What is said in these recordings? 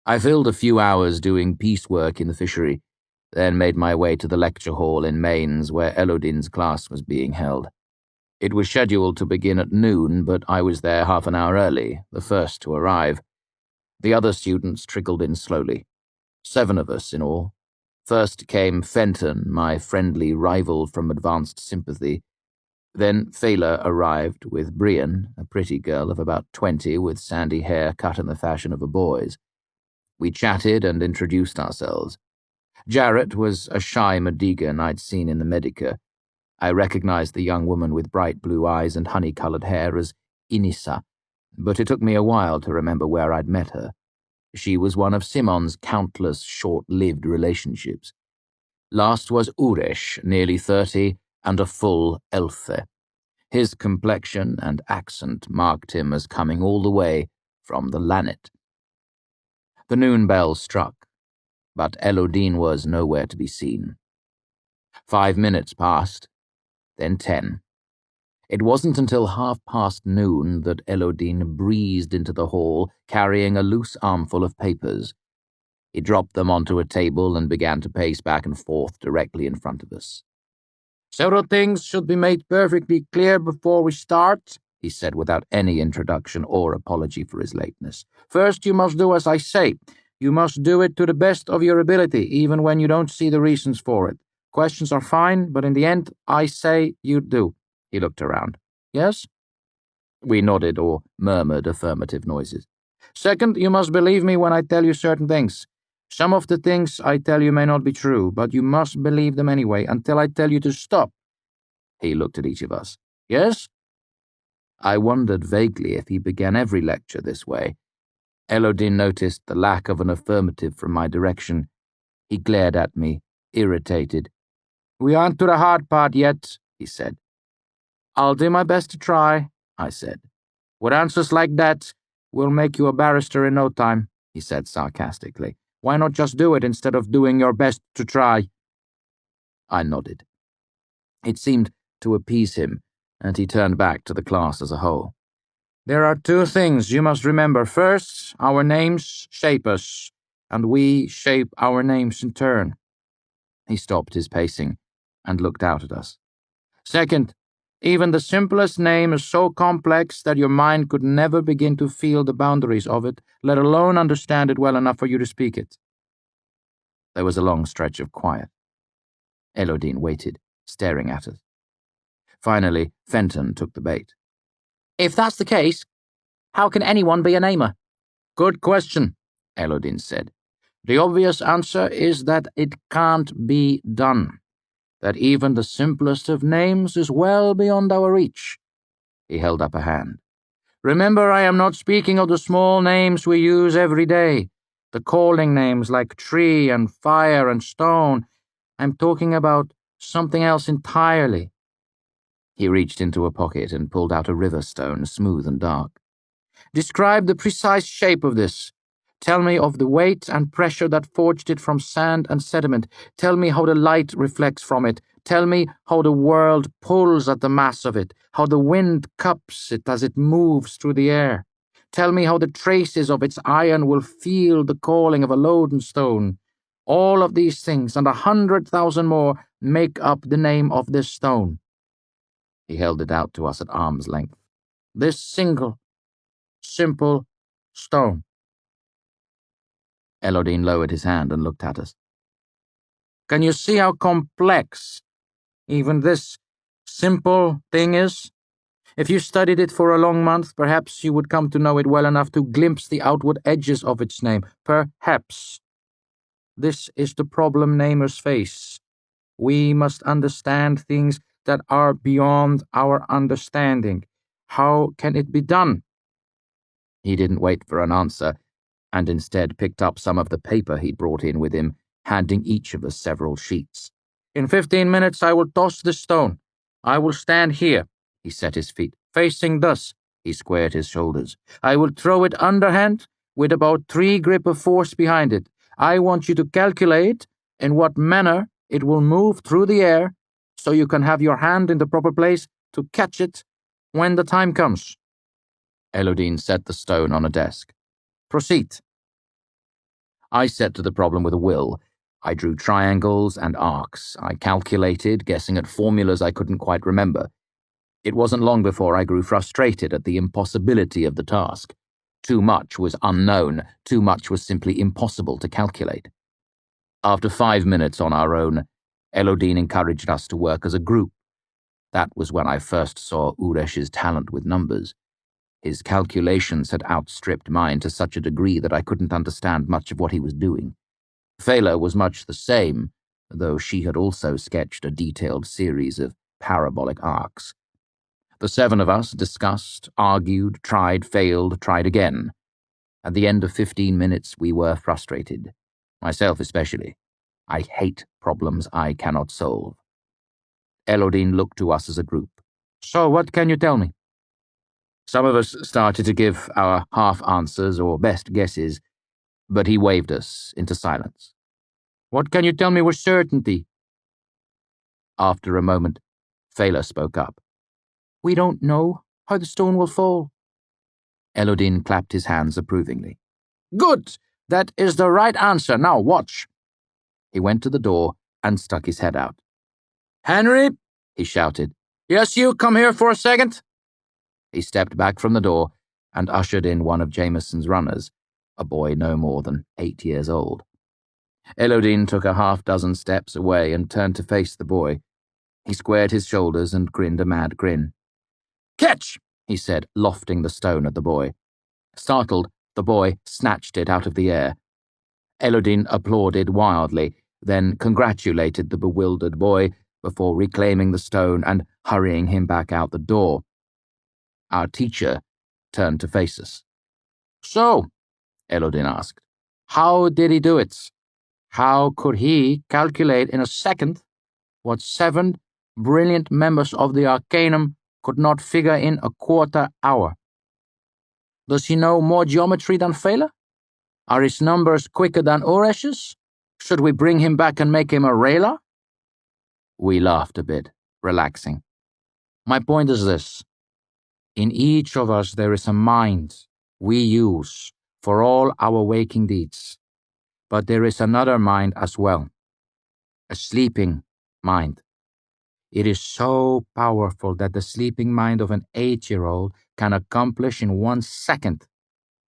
I filled a few hours doing piecework in the fishery, then made my way to the lecture hall in Mainz where Elodin's class was being held. It was scheduled to begin at noon, but I was there half an hour early, the first to arrive. The other students trickled in slowly. 7 of us in all. First came Fenton, my friendly rival from Advanced Sympathy. Then Fela arrived with Brian, a pretty girl of about 20 with sandy hair cut in the fashion of a boy's. We chatted and introduced ourselves. Jarrett was a shy Madigan I'd seen in the Medica. I recognized the young woman with bright blue eyes and honey-colored hair as Inissa, but it took me a while to remember where I'd met her. She was one of Simon's countless short-lived relationships. Last was Uresh, nearly 30, and a full Elfe. His complexion and accent marked him as coming all the way from the Lannet. The noon bell struck, but Elodin was nowhere to be seen. 5 minutes passed, then 10. It wasn't until noon that Elodin breezed into the hall carrying a loose armful of papers. He dropped them onto a table and began to pace back and forth directly in front of us. "Several things should be made perfectly clear before we start," he said without any introduction or apology for his lateness. "First, you must do as I say. You must do it to the best of your ability, even when you don't see the reasons for it. Questions are fine, but in the end, I say you do." He looked around. "Yes?" We nodded or murmured affirmative noises. "Second, you must believe me when I tell you certain things. Some of the things I tell you may not be true, but you must believe them anyway until I tell you to stop." He looked at each of us. "Yes?" I wondered vaguely if he began every lecture this way. Elodin noticed the lack of an affirmative from my direction. He glared at me, irritated. "We aren't to the hard part yet," he said. "I'll do my best to try," I said. "With answers like that, we'll make you a barrister in no time," he said sarcastically. "Why not just do it instead of doing your best to try?" I nodded. It seemed to appease him, and he turned back to the class as a whole. "There are 2 things you must remember. First, our names shape us, and we shape our names in turn." He stopped his pacing and looked out at us. "Second, even the simplest name is so complex that your mind could never begin to feel the boundaries of it, let alone understand it well enough for you to speak it." There was a long stretch of quiet. Elodin waited, staring at us. Finally, Fenton took the bait. "If that's the case, how can anyone be a namer?" "Good question," Elodin said. "The obvious answer is that it can't be done. That even the simplest of names is well beyond our reach." He held up a hand. "Remember, I am not speaking of the small names we use every day, the calling names like tree and fire and stone. I'm talking about something else entirely." He reached into a pocket and pulled out a river stone, smooth and dark. "Describe the precise shape of this. Tell me of the weight and pressure that forged it from sand and sediment. Tell me how the light reflects from it. Tell me how the world pulls at the mass of it, how the wind cups it as it moves through the air. Tell me how the traces of its iron will feel the calling of a loadstone. All of these things and 100,000 more make up the name of this stone." He held it out to us at arm's length. "This single, simple stone." Elodin lowered his hand and looked at us. "Can you see how complex even this simple thing is? If you studied it for a long month, perhaps you would come to know it well enough to glimpse the outward edges of its name. Perhaps. This is the problem namers face. We must understand things that are beyond our understanding. How can it be done?" He didn't wait for an answer, and instead picked up some of the paper he'd brought in with him, handing each of us several sheets. "In 15 minutes I will toss this stone. I will stand here." He set his feet. "Facing thus." He squared his shoulders. "I will throw it underhand, with about 3 grip of force behind it. I want you to calculate in what manner it will move through the air, so you can have your hand in the proper place to catch it when the time comes." Elodin set the stone on a desk. "Proceed." I set to the problem with a will. I drew triangles and arcs. I calculated, guessing at formulas I couldn't quite remember. It wasn't long before I grew frustrated at the impossibility of the task. Too much was unknown. Too much was simply impossible to calculate. After 5 minutes on our own, Elodin encouraged us to work as a group. That was when I first saw Uresh's talent with numbers. His calculations had outstripped mine to such a degree that I couldn't understand much of what he was doing. Fela was much the same, though she had also sketched a detailed series of parabolic arcs. The 7 of us discussed, argued, tried, failed, tried again. At the end of 15 minutes, we were frustrated. Myself especially. I hate problems I cannot solve. Elodin looked to us as a group. So what can you tell me? Some of us started to give our half answers or best guesses, but he waved us into silence. What can you tell me with certainty? After a moment, Fela spoke up. We don't know how the stone will fall. Elodin clapped his hands approvingly. Good! That is the right answer. Now watch. He went to the door and stuck his head out. Henry, he shouted. Yes, you come here for a second. He stepped back from the door and ushered in one of Jameson's runners, a boy no more than 8 years old. Elodin took a half-dozen steps away and turned to face the boy. He squared his shoulders and grinned a mad grin. Catch! He said, lofting the stone at the boy. Startled, the boy snatched it out of the air. Elodin applauded wildly, then congratulated the bewildered boy before reclaiming the stone and hurrying him back out the door. Our teacher turned to face us. So, Elodin asked, how did he do it? How could he calculate in a second what 7 brilliant members of the Arcanum could not figure in a quarter hour? Does he know more geometry than Fela? Are his numbers quicker than Uresh's? Should we bring him back and make him a Rayla? We laughed a bit, relaxing. My point is this. In each of us there is a mind we use for all our waking deeds. But there is another mind as well. A sleeping mind. It is so powerful that the sleeping mind of an 8-year-old can accomplish in 1 second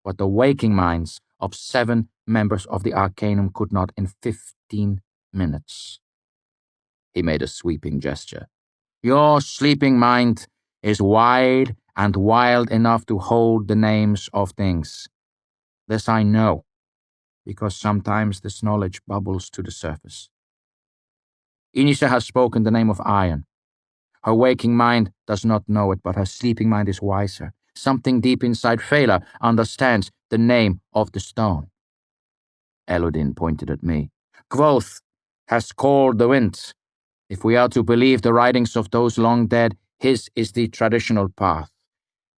what the waking minds of 7 members of the Arcanum could not in 15 minutes. He made a sweeping gesture. Your sleeping mind is wide and wild enough to hold the names of things. This I know, because sometimes this knowledge bubbles to the surface. Inisa has spoken the name of iron. Her waking mind does not know it, but her sleeping mind is wiser. Something deep inside Fela understands the name of the stone. Elodin pointed at me. Kvothe has called the wind. If we are to believe the writings of those long dead, his is the traditional path.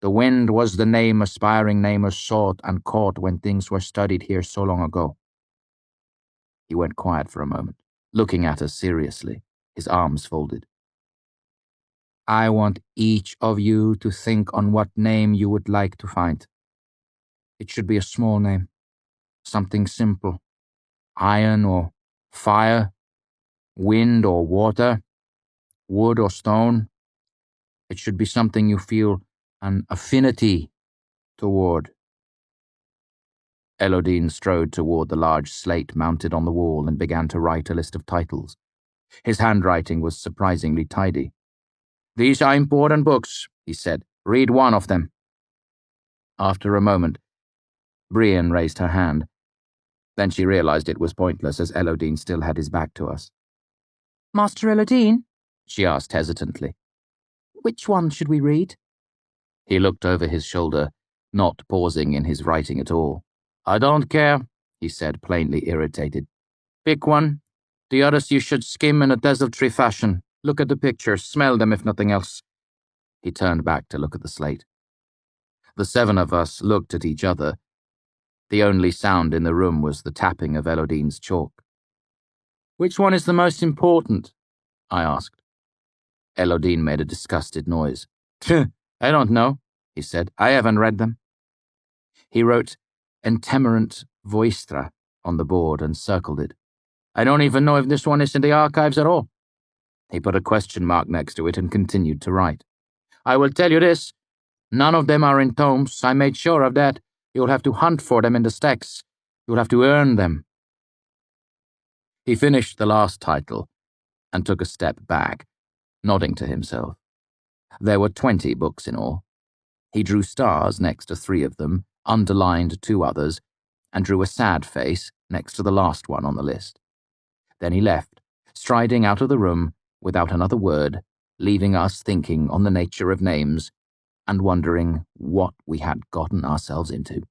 The wind was the name aspiring namers sought and caught when things were studied here so long ago. He went quiet for a moment, looking at us seriously, his arms folded. I want each of you to think on what name you would like to find. It should be a small name, something simple. Iron or fire, wind or water, wood or stone. It should be something you feel an affinity toward. Elodin strode toward the large slate mounted on the wall and began to write a list of titles. His handwriting was surprisingly tidy. These are important books, he said. Read one of them. After a moment, Brienne raised her hand. Then she realized it was pointless as Elodin still had his back to us. Master Elodin? She asked hesitantly. Which one should we read? He looked over his shoulder, not pausing in his writing at all. I don't care, he said, plainly irritated. Pick one. The others you should skim in a desultory fashion. Look at the pictures, smell them if nothing else. He turned back to look at the slate. The 7 of us looked at each other. The only sound in the room was the tapping of Elodin's chalk. Which one is the most important? I asked. Elodin made a disgusted noise. I don't know, he said. I haven't read them. He wrote Entemerant Voistra on the board and circled it. "I don't even know if this one is in the archives at all." He put a question mark next to it and continued to write. "I will tell you this. None of them are in tomes. I made sure of that. You'll have to hunt for them in the stacks. You'll have to earn them." He finished the last title and took a step back, nodding to himself. There were 20 books in all. He drew stars next to 3 of them, underlined 2 others, and drew a sad face next to the last one on the list. Then he left, striding out of the room without another word, leaving us thinking on the nature of names and wondering what we had gotten ourselves into.